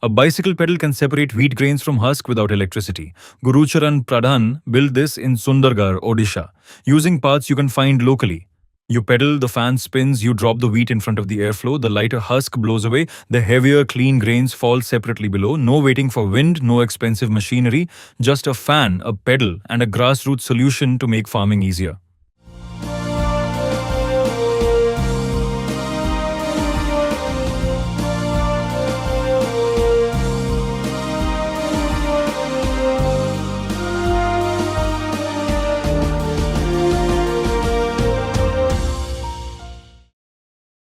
A bicycle pedal can separate wheat grains from husk without electricity. Gurucharan Pradhan built this in Sundargarh, Odisha, using parts you can find locally. You pedal, the fan spins, you drop the wheat in front of the airflow, the lighter husk blows away, the heavier, clean grains fall separately below. No waiting for wind, no expensive machinery, just a fan, a pedal, and a grassroots solution to make farming easier.